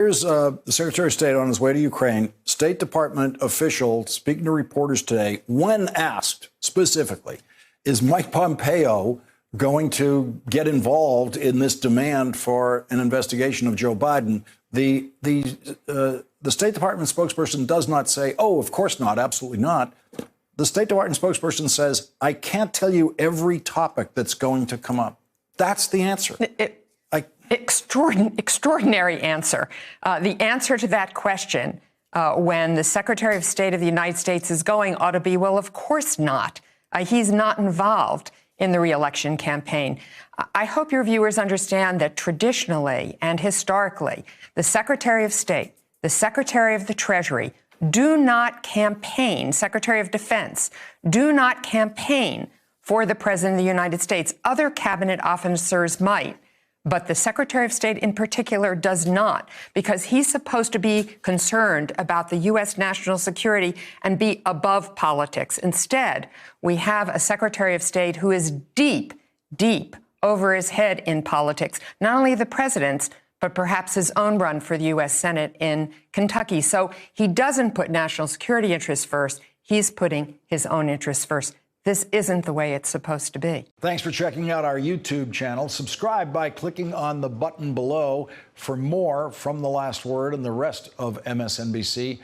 Here's the Secretary of State on his way to Ukraine. State Department official speaking to reporters today, when asked specifically, is Mike Pompeo going to get involved in this demand for an investigation of Joe Biden? The State Department spokesperson does not say, oh, of course not, absolutely not. The State Department spokesperson says, I can't tell you every topic that's going to come up. That's the answer. Extraordinary answer. The answer to that question, when the Secretary of State of the United States is going, ought to be, well, of course not. He's not involved in the re-election campaign. I hope your viewers understand that traditionally and historically, the Secretary of State, the Secretary of the Treasury do not campaign, Secretary of Defense, do not campaign for the President of the United States. Other cabinet officers might, but the Secretary of State in particular does not, because he's supposed to be concerned about the U.S. national security and be above politics. Instead, we have a Secretary of State who is deep, deep over his head in politics, not only the president's, but perhaps his own run for the U.S. Senate in Kentucky. So he doesn't put national security interests first. He's putting his own interests first. This isn't the way it's supposed to be. Thanks for checking out our YouTube channel. Subscribe by clicking on the button below for more from The Last Word and the rest of MSNBC.